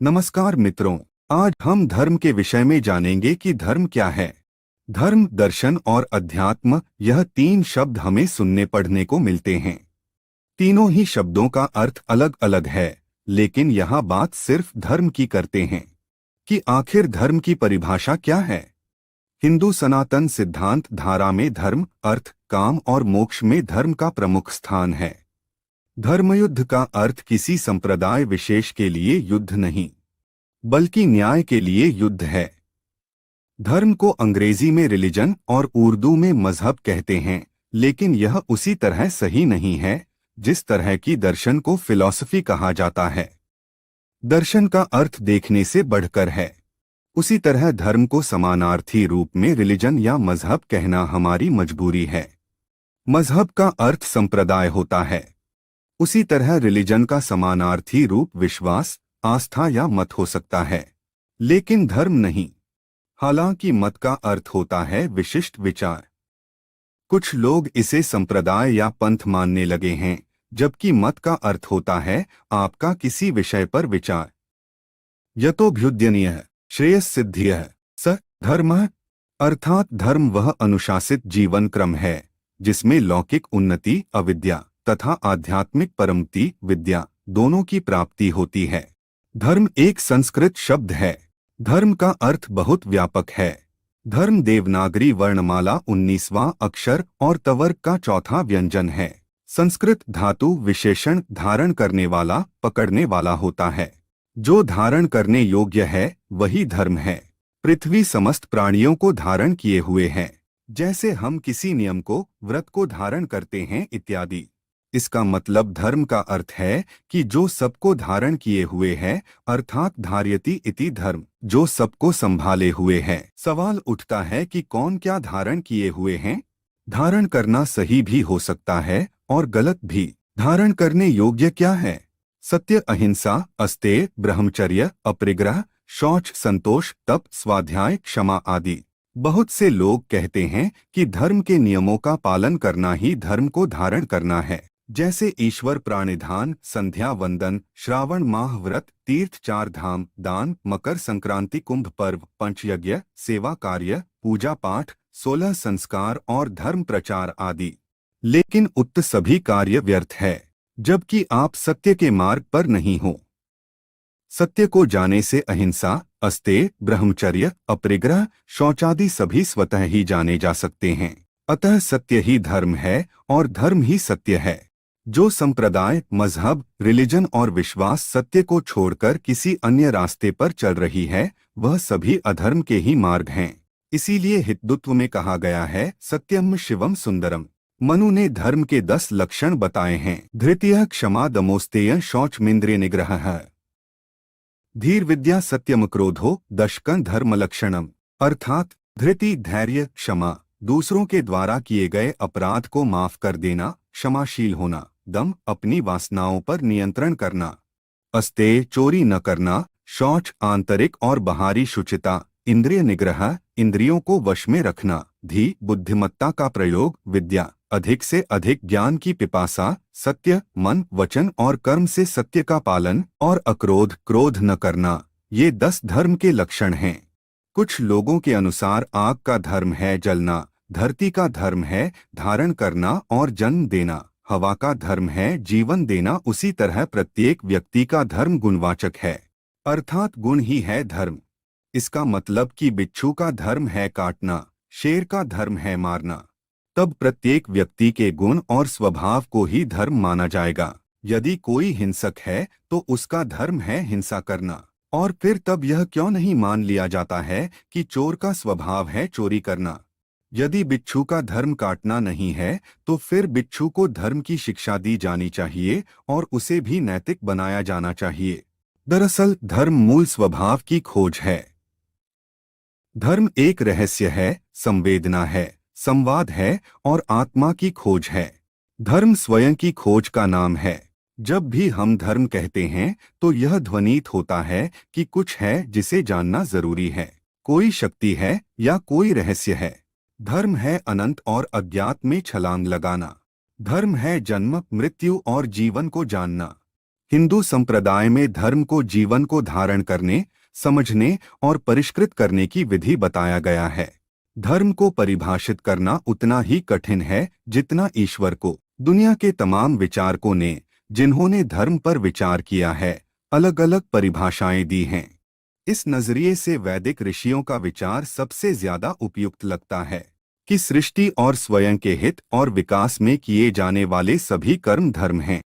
नमस्कार मित्रों। आज हम धर्म के विषय में जानेंगे कि धर्म क्या है। धर्म, दर्शन और अध्यात्म, यह तीन शब्द हमें सुनने पढ़ने को मिलते हैं। तीनों ही शब्दों का अर्थ अलग अलग है, लेकिन यहाँ बात सिर्फ धर्म की करते हैं कि आखिर धर्म की परिभाषा क्या है। हिंदू सनातन सिद्धांत धारा में धर्म, अर्थ, काम और मोक्ष में धर्म का प्रमुख स्थान है। धर्मयुद्ध का अर्थ किसी संप्रदाय विशेष के लिए युद्ध नहीं, बल्कि न्याय के लिए युद्ध है। धर्म को अंग्रेजी में रिलीजन और उर्दू में मजहब कहते हैं, लेकिन यह उसी तरह सही नहीं है जिस तरह की दर्शन को फिलॉसफी कहा जाता है। दर्शन का अर्थ देखने से बढ़कर है। उसी तरह धर्म को समानार्थी रूप में रिलीजन या मजहब कहना हमारी मजबूरी है। मजहब का अर्थ संप्रदाय होता है। उसी तरह रिलीजन का समानार्थी रूप विश्वास, आस्था या मत हो सकता है, लेकिन धर्म नहीं। हालांकि मत का अर्थ होता है विशिष्ट विचार। कुछ लोग इसे संप्रदाय या पंथ मानने लगे हैं, जबकि मत का अर्थ होता है आपका किसी विषय पर विचार। यतोभ्युदयनीय श्रेयस्सिद्धियः स धर्मः, अर्थात धर्म वह अनुशासित जीवन क्रम है जिसमें लौकिक उन्नति, अविद्या तथा आध्यात्मिक परमति, विद्या, दोनों की प्राप्ति होती है। धर्म एक संस्कृत शब्द है। धर्म का अर्थ बहुत व्यापक है। धर्म देवनागरी वर्णमाला 19वां अक्षर और तवर्ग का चौथा व्यंजन है। संस्कृत धातु विशेषण धारण करने वाला, पकड़ने वाला होता है। जो धारण करने योग्य है वही धर्म है। पृथ्वी समस्त प्राणियों को धारण किए हुए है, जैसे हम किसी नियम को, व्रत को धारण करते हैं इत्यादि। इसका मतलब धर्म का अर्थ है कि जो सबको धारण किए हुए है, अर्थात धार्यति इति धर्म, जो सबको संभाले हुए है। सवाल उठता है कि कौन क्या धारण किए हुए हैं। धारण करना सही भी हो सकता है और गलत भी। धारण करने योग्य क्या है? सत्य, अहिंसा, अस्तेय, ब्रह्मचर्य, अपरिग्रह, शौच, संतोष, तप, स्वाध्याय, क्षमा आदि। बहुत से लोग कहते हैं कि धर्म के नियमों का पालन करना ही धर्म को धारण करना है, जैसे ईश्वर प्राणिधान, संध्या वंदन, श्रावण माह व्रत, तीर्थ, चार धाम, दान, मकर संक्रांति, कुंभ पर्व, पंचयज्ञ, सेवा कार्य, पूजा पाठ, 16 संस्कार और धर्म प्रचार आदि। लेकिन उक्त सभी कार्य व्यर्थ है जबकि आप सत्य के मार्ग पर नहीं हो। सत्य को जाने से अहिंसा, अस्तेय, ब्रह्मचर्य, अपरिग्रह, शौचादि सभी स्वतः ही जाने जा सकते हैं। अतः सत्य ही धर्म है और धर्म ही सत्य है। जो संप्रदाय, मजहब, रिलीजन और विश्वास सत्य को छोड़कर किसी अन्य रास्ते पर चल रही है, वह सभी अधर्म के ही मार्ग हैं। इसीलिए हितदुत्व में कहा गया है, सत्यम शिवम सुंदरम। मनु ने धर्म के 10 लक्षण बताए हैं। धृतियः क्षमा दमोस्तेय शौचमिंद्रिय निग्रहः। धीर विद्या सत्यम क्रोधो दशकं धर्म लक्षणम। अर्थात धृति, धैर्य, क्षमा, दूसरों के द्वारा किए गए अपराध को माफ कर देना, क्षमाशील होना। दम, अपनी वासनाओं पर नियंत्रण करना। अस्तेय, चोरी न करना। शौच, आंतरिक और बाहरी शुचिता। इंद्रिय निग्रह, इंद्रियों को वश में रखना। धी, बुद्धिमत्ता का प्रयोग। विद्या, अधिक से अधिक ज्ञान की पिपासा। सत्य, मन, वचन और कर्म से सत्य का पालन। और अक्रोध, क्रोध न करना। ये 10 धर्म के लक्षण हैं। कुछ लोगों के अनुसार आग का धर्म है जलना, धरती का धर्म है धारण करना और जन्म देना, हवा का धर्म है जीवन देना। उसी तरह प्रत्येक व्यक्ति का धर्म गुणवाचक है, अर्थात गुण ही है धर्म। इसका मतलब कि बिच्छू का धर्म है काटना, शेर का धर्म है मारना। तब प्रत्येक व्यक्ति के गुण और स्वभाव को ही धर्म माना जाएगा। यदि कोई हिंसक है तो उसका धर्म है हिंसा करना। और फिर तब यह क्यों नहीं मान लिया जाता है कि चोर का स्वभाव है चोरी करना? यदि बिच्छू का धर्म काटना नहीं है तो फिर बिच्छू को धर्म की शिक्षा दी जानी चाहिए और उसे भी नैतिक बनाया जाना चाहिए। दरअसल धर्म मूल स्वभाव की खोज है। धर्म एक रहस्य है, संवेदना है, संवाद है और आत्मा की खोज है। धर्म स्वयं की खोज का नाम है। जब भी हम धर्म कहते हैं तो यह ध्वनित होता है कि कुछ है जिसे जानना जरूरी है, कोई शक्ति है या कोई रहस्य है। धर्म है अनंत और अज्ञात में छलांग लगाना। धर्म है जन्म, मृत्यु और जीवन को जानना। हिंदू संप्रदाय में धर्म को जीवन को धारण करने, समझने और परिष्कृत करने की विधि बताया गया है। धर्म को परिभाषित करना उतना ही कठिन है जितना ईश्वर को। दुनिया के तमाम विचारकों ने, जिन्होंने धर्म पर विचार किया है, अलग अलग परिभाषाएं दी हैं। इस नजरिए से वैदिक ऋषियों का विचार सबसे ज्यादा उपयुक्त लगता है कि सृष्टि और स्वयं के हित और विकास में किए जाने वाले सभी कर्म धर्म हैं।